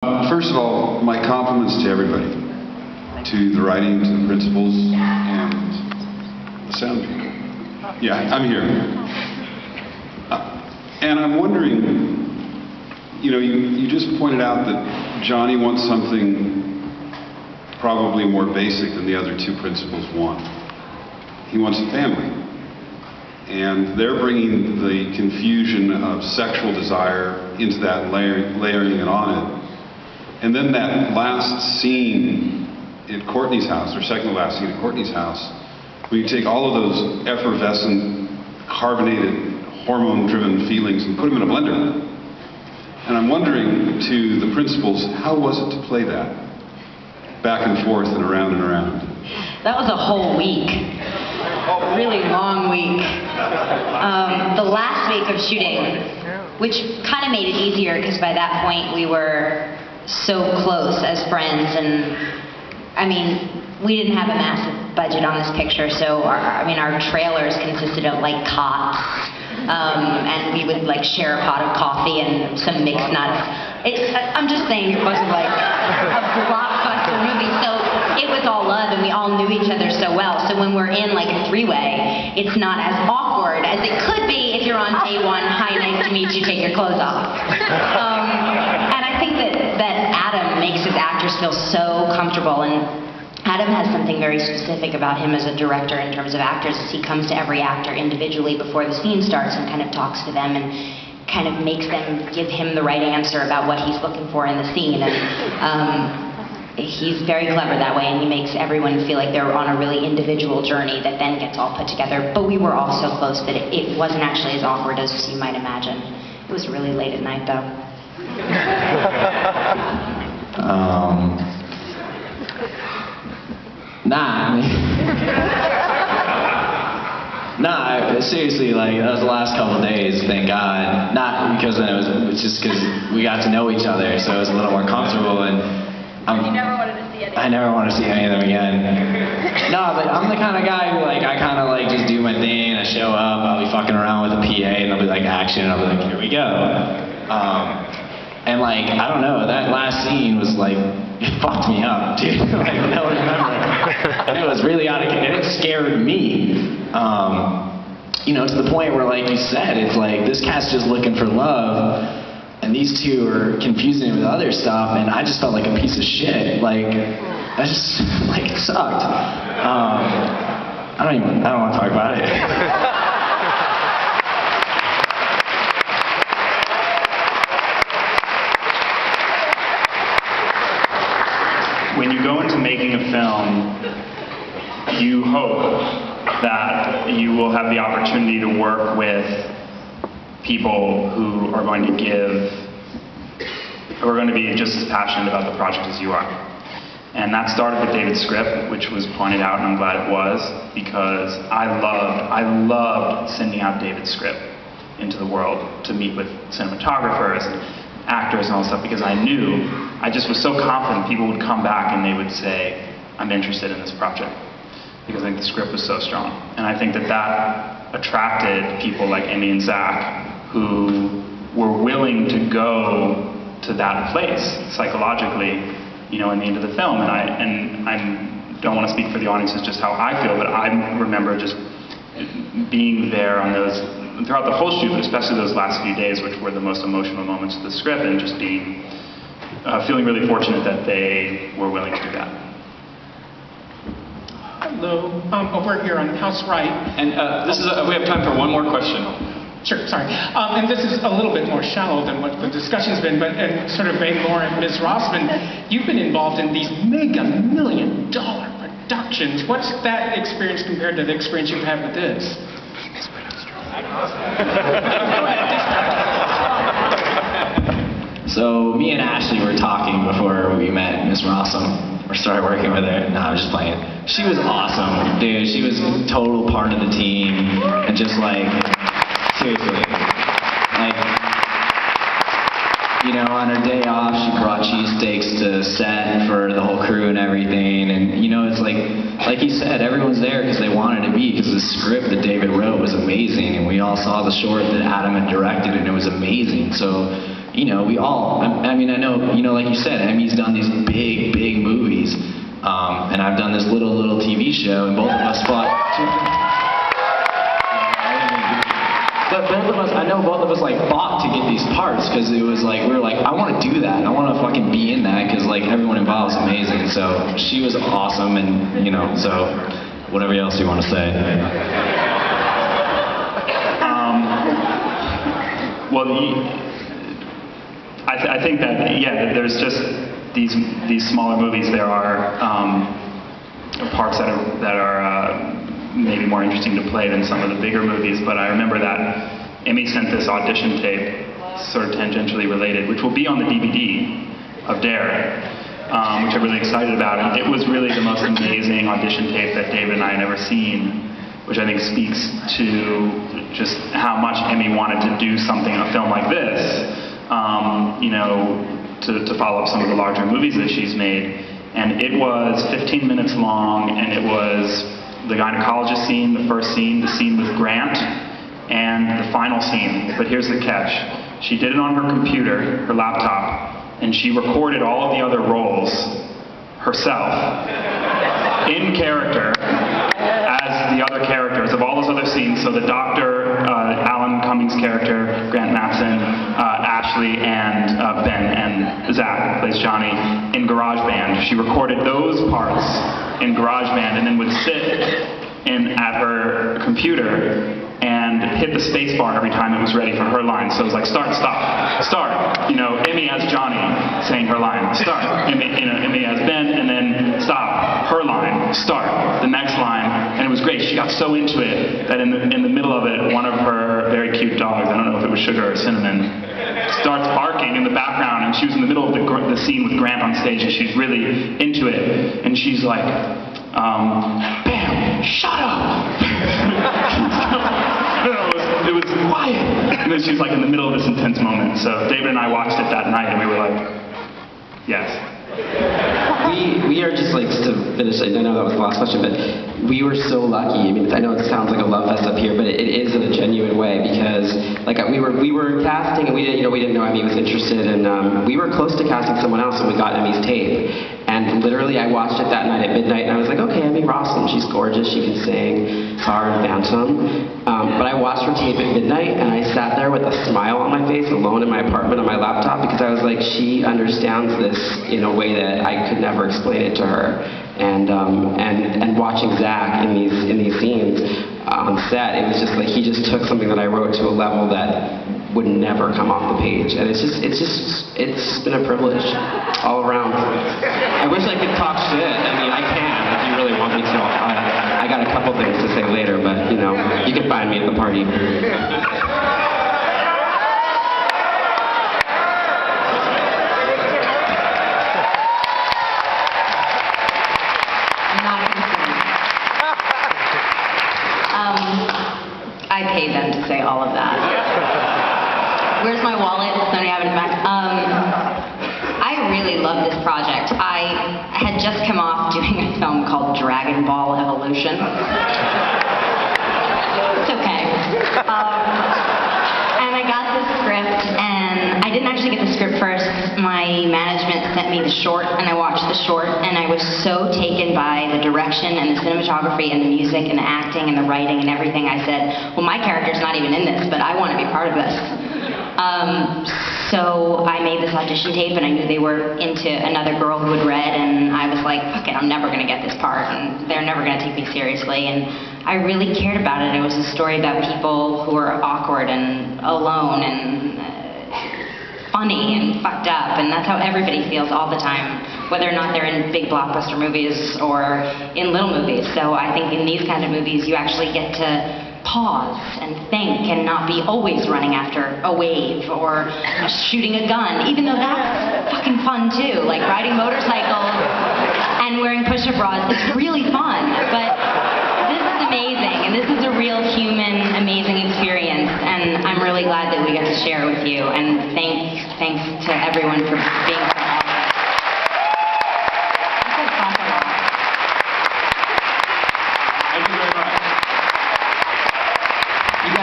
First of all, my compliments to everybody, to the writing, to the principals, and the sound people. Yeah, I'm here. And I'm wondering, you know, you just pointed out that Johnny wants something probably more basic than the other two principals want. He wants a family. And they're bringing the confusion of sexual desire into that, layering it on it. And then that last scene at Courtney's house, or second to last scene at Courtney's house, where you take all of those effervescent, carbonated, hormone-driven feelings and put them in a blender. And I'm wondering to the principals, how was it to play that? Back and forth and around and around. That was a whole week. A really long week. The last week of shooting, which kind of made it easier because by that point we were so close as friends, and I mean, we didn't have a massive budget on this picture, so our trailers consisted of like cots, and we would like share a pot of coffee and some mixed nuts. I'm just saying it wasn't like a blockbuster movie, so it was all love and we all knew each other so well, so when we're in like a three-way, it's not as awkward as it could be if you're on day one, hi, nice to meet you, take your clothes off. And I think that Adam makes his actors feel so comfortable, and Adam has something very specific about him as a director in terms of actors, is he comes to every actor individually before the scene starts and kind of talks to them and kind of makes them give him the right answer about what he's looking for in the scene. And he's very clever that way, and he makes everyone feel like they're on a really individual journey that then gets all put together. But we were all so close that it wasn't actually as awkward as you might imagine. It was really late at night, though. Seriously, like, that was the last couple of days, thank God. Not because it was just because we got to know each other, so it was a little more comfortable, and you never wanted to see any of them. I never want to see any of them again. No, but I'm the kind of guy who, like, I kind of, like, just do my thing, I show up, I'll be fucking around with a PA, and they'll be like, action, and I'll be like, here we go. And, like, I don't know, that last scene was, like, it fucked me up, dude. Like, I don't remember. It was really out of control. It scared me. You know, to the point where, like you said, it's like, this cat's just looking for love, and these two are confusing it with other stuff, and I just felt like a piece of shit. Like, I just, like, it sucked. I don't want to talk about it. When you go into making a film, you hope that you will have the opportunity to work with people who are going to be just as passionate about the project as you are. And that started with David's script, which was pointed out, and I'm glad it was, because I loved sending out David's script into the world to meet with cinematographers and actors and all that stuff, because I knew, I just was so confident people would come back and they would say, I'm interested in this project, because I think the script was so strong. And I think that attracted people like Emmy and Zach, who were willing to go to that place psychologically, you know, in the end of the film. And I don't want to speak for the audience as just how I feel, but I remember just being there on those, throughout the whole shoot, but especially those last few days, which were the most emotional moments of the script, and just being, feeling really fortunate that they were willing to do that. Hello, over here on the house right. And we have time for one more question. Sure, sorry. And this is a little bit more shallow than what the discussion's been, but sort of aimed more at Ms. Rossum. You've been involved in these mega million-dollar productions. What's that experience compared to the experience you've had with this? So me and Ashley were talking before we met Ms. Rossum, or started working with her. No, I was just playing. She was awesome, dude. She was a total part of the team, and just like, seriously, like, you know, on her day off, she brought cheesesteaks to set for the whole crew and everything, and you know, it's like you said, everyone's there because they wanted to be, because the script that David wrote was amazing, and we all saw the short that Adam had directed, and it was amazing. So you know, we all, I mean, I know, you know, like you said, Emmy's done these big movies, and I've done this little TV show, and both of us fought. But both of us, I know both of us like fought to get these parts, because it was like, we were like, I want to do that, I want to fucking be in that, because like everyone involved is amazing. So she was awesome, and you know, so whatever else you want to say. Well, I think that, yeah, there's just these smaller movies. There are parts that are maybe more interesting to play than some of the bigger movies. But I remember that Emmy sent this audition tape, sort of tangentially related, which will be on the DVD of Dare, which I'm really excited about. And it was really the most amazing audition tape that David and I had ever seen, which I think speaks to just how much Emmy wanted to do something, a film like this, you know, to follow up some of the larger movies that she's made. And it was 15 minutes long, and it was the gynecologist scene, the first scene, the scene with Grant, and the final scene. But here's the catch. She did it on her computer, her laptop, and she recorded all of the other roles herself, in character, as the other characters of all those other scenes. So the doctor, Alan Cummings' character, Grant Matson, Ashley, and Ben, and Zach plays Johnny, in GarageBand. She recorded those parts in GarageBand, and then would sit at her computer and hit the space bar every time it was ready for her line. So it was like, start, stop, start. You know, Emmy as Johnny saying her line, start. Emmy as Ben, and then stop, her line, start, the next line. And it was great. She got so into it that in the middle of it, one of her very cute dogs, I don't know if it was Sugar or Cinnamon, starts barking in the background, and she was in the middle of the scene with Grant on stage, and she's really into it. And she's like, Bam, shut up! It was quiet. And then she was like in the middle of this intense moment. So David and I watched it that night, and we were like, yes. We are just like, to finish, I know that was the last question, but we were so lucky. I mean, I know it sounds like a love fest up here, but it is in a genuine way, because like we were casting, and we didn't know Emmy was interested, and we were close to casting someone else, and we got Emmy's tape. And literally, I watched it that night at midnight, and I was like, okay, Emmy Rossum, she's gorgeous, she can sing, Tar and Phantom. But I watched her tape at midnight, and I sat there with a smile on my face, alone in my apartment on my laptop, because I was like, she understands this in a way that I could never explain it to her. And watching Zach in these scenes on set, it was just like he just took something that I wrote to a level that would never come off the page, and it's been a privilege all around. I wish I could talk shit. I mean, I can if you really want me to. I got a couple things to say later, but you know, you can find me at the party. I paid them to say all of that. Where's my wallet? Somebody have it in the back. I really love this project. I had just come off doing a film called Dragon Ball Evolution. It's okay. And I got this script, and I didn't actually get the script first. My management sent me the short, and I watched the short, and I was so taken by the direction and the cinematography and the music and the acting and the writing and everything. I said, well, my character's not even in this, but I want to be part of this. So I made this audition tape, and I knew they were into another girl who had read, and I was like, fuck it, I'm never going to get this part, and they're never going to take me seriously. And I really cared about it. It was a story about people who are awkward and alone and funny and fucked up, and that's how everybody feels all the time, whether or not they're in big blockbuster movies or in little movies. So I think in these kind of movies, you actually get to pause and think and not be always running after a wave or shooting a gun, even though that's fucking fun too. Like riding motorcycles and wearing push-up bras is really fun, but this is amazing, and this is a real human, amazing experience, and I'm really glad that we got to share it with you, and thanks to everyone for being